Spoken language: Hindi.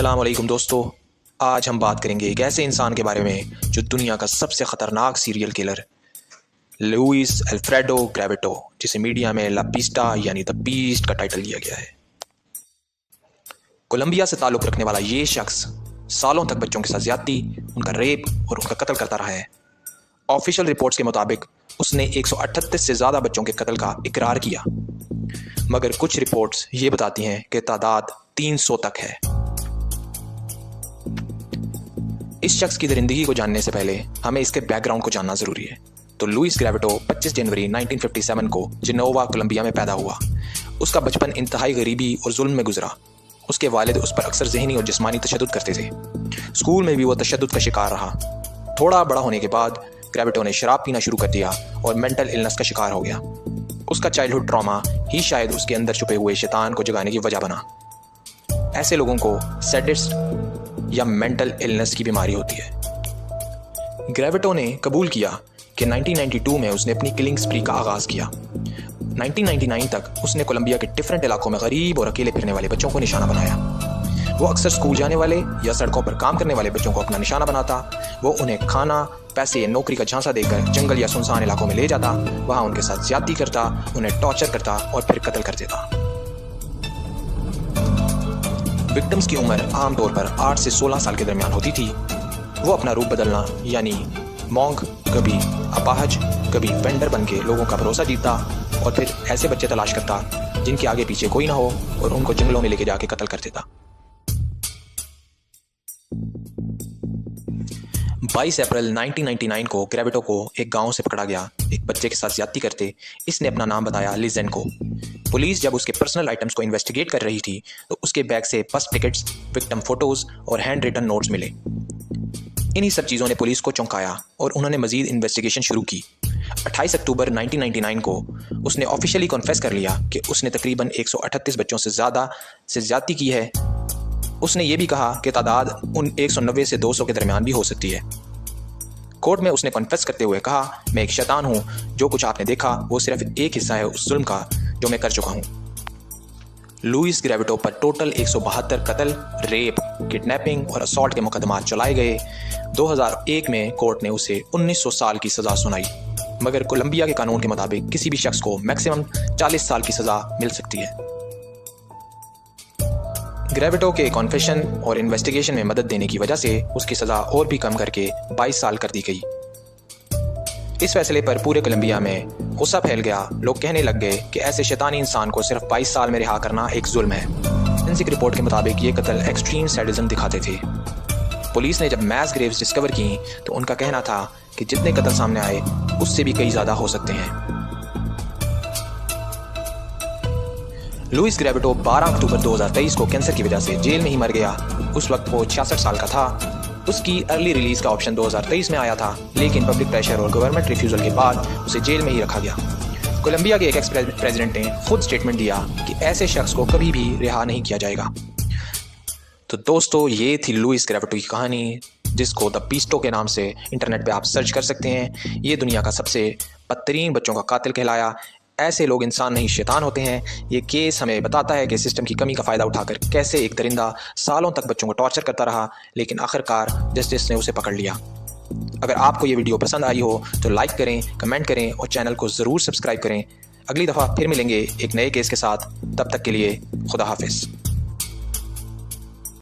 अस्सलाम वालेकुम दोस्तों, आज हम बात करेंगे एक ऐसे इंसान के बारे में जो दुनिया का सबसे ख़तरनाक सीरियल किलर लुइस अल्फ्रेडो ग्रेविटो, जिसे मीडिया में ला पिस्टा यानी द बीस्ट का टाइटल दिया गया है। कोलंबिया से ताल्लुक़ रखने वाला ये शख्स सालों तक बच्चों के साथ ज्यादती, उनका रेप और उनका कत्ल करता रहा है। ऑफिशियल रिपोर्ट्स के मुताबिक उसने 138 से ज़्यादा बच्चों के कत्ल का इकरार किया, मगर कुछ रिपोर्ट्स ये बताती हैं कि तादाद 300 तक है। इस शख्स की दरिंदगी को जानने से पहले हमें इसके बैकग्राउंड को जानना ज़रूरी है। तो लुइस ग्रेविटो 25 जनवरी 1957 को जिनोवा कोलंबिया में पैदा हुआ। उसका बचपन इंतहाई गरीबी और जुल्म में गुजरा। उसके वालिद उस पर अक्सर ज़हनी और जिस्मानी तशद्दुद करते थे। स्कूल में भी वो तशद्दुद का शिकार रहा। थोड़ा बड़ा होने के बाद ग्रेविटो ने शराब पीना शुरू कर दिया और मेंटल इलनेस का शिकार हो गया। उसका चाइल्डहुड ट्रॉमा ही शायद उसके अंदर छुपे हुए शैतान को जगाने की वजह बना। ऐसे लोगों को सैडिस्ट या मेंटल इलनेस की बीमारी होती है। ग्रेविटो ने कबूल किया कि 1992 में उसने अपनी किलिंग स्प्री का आगाज़ किया। 1999 तक उसने कोलंबिया के डिफरेंट इलाकों में गरीब और अकेले फिरने वाले बच्चों को निशाना बनाया। वो अक्सर स्कूल जाने वाले या सड़कों पर काम करने वाले बच्चों को अपना निशाना बनाता। वो उन्हें खाना, पैसे, नौकरी का झांसा देकर जंगल या सुनसान इलाकों में ले जाता, वहाँ उनके साथ ज्यादती करता, उन्हें टॉर्चर करता और फिर कत्ल कर देता। विक्टिम्स की उम्र आमतौर पर 8 से 16 साल के दरमियान होती थी। वो अपना रूप बदलना यानी मॉन्क, कभी अपाहज, कभी वेंडर बन के लोगों का भरोसा जीतता और फिर ऐसे बच्चे तलाश करता जिनके आगे पीछे कोई ना हो और उनको जंगलों में लेके जाके कत्ल कर देता। 22 अप्रैल 1999 को ग्रेविटो को एक गांव से पकड़ा गया एक बच्चे के साथ ज्यादती करते। इसने अपना नाम बताया लिजेन को। पुलिस जब उसके पर्सनल आइटम्स को इन्वेस्टिगेट कर रही थी तो उसके बैग से बस टिकट्स, विक्टिम फोटोज और हैंड रिटन नोट्स मिले। इन्हीं सब चीज़ों ने पुलिस को चौंकाया और उन्होंने मजीद इन्वेस्टिगेशन शुरू की। 28 अक्टूबर 1999 को उसने ऑफिशियली कॉन्फेस कर लिया कि उसने तकरीबन 138 बच्चों से ज्यादती की है। उसने ये भी कहा कि तादाद उन 190 से 200 के दरमियान भी हो सकती है। कोर्ट में उसने कॉन्फेस करते हुए कहा, मैं एक शैतान हूँ। जो कुछ आपने देखा वो सिर्फ एक हिस्सा है उस जुल्म का जो मैं कर चुका हूँ। लुइस ग्रेविटो पर टोटल 172 कत्ल, रेप, किडनैपिंग और असॉल्ट के मुकदमात चलाए गए। 2001 में कोर्ट ने उसे 1900 साल की सज़ा सुनाई, मगर कोलंबिया के कानून के मुताबिक किसी भी शख्स को मैक्सिमम 40 साल की सज़ा मिल सकती है। ग्रेविटो के कॉन्फेशन और इन्वेस्टिगेशन में मदद देने की वजह से उसकी सज़ा और भी कम करके 22 साल कर दी गई। इस फैसले पर पूरे कोलंबिया में गुस्सा फैल गया। लोग कहने लग गए कि ऐसे शैतानी इंसान को सिर्फ 22 साल में रिहा करना एक जुल्म है। फोरेंसिक रिपोर्ट के मुताबिक ये कत्ल एक्सट्रीम सैडिज्म दिखाते थे। पुलिस ने जब मैस ग्रेव्स डिस्कवर की तो उनका कहना था कि जितने कत्ल सामने आए उससे भी कई ज़्यादा हो सकते हैं। लुइस ग्रेविटो 12 अक्टूबर 2023 को कैंसर की वजह से जेल में ही मर गया। उस वक्त वो 66 साल का था। उसकी अर्ली रिलीज का ऑप्शन 2023 में आया था, लेकिन पब्लिक प्रेशर और गवर्नमेंट रिफ्यूजल के बाद उसे जेल में ही रखा गया। कोलंबिया के एक एक्स प्रेसिडेंट ने खुद स्टेटमेंट दिया कि ऐसे शख्स को कभी भी रिहा नहीं किया जाएगा। तो दोस्तों, ये थी लुइस ग्रेविटो की कहानी, जिसको द पिस्टो के नाम से इंटरनेट पे आप सर्च कर सकते हैं। ये दुनिया का सबसे बदतरीन बच्चों का कातिल कहलाया। ऐसे लोग इंसान नहीं शैतान होते हैं। ये केस हमें बताता है कि सिस्टम की कमी का फ़ायदा उठाकर कैसे एक दरिंदा सालों तक बच्चों को टॉर्चर करता रहा, लेकिन आखिरकार जस्टिस ने उसे पकड़ लिया। अगर आपको ये वीडियो पसंद आई हो तो लाइक करें, कमेंट करें और चैनल को ज़रूर सब्सक्राइब करें। अगली दफ़ा फिर मिलेंगे एक नए केस के साथ। तब तक के लिए खुदा हाफिज़।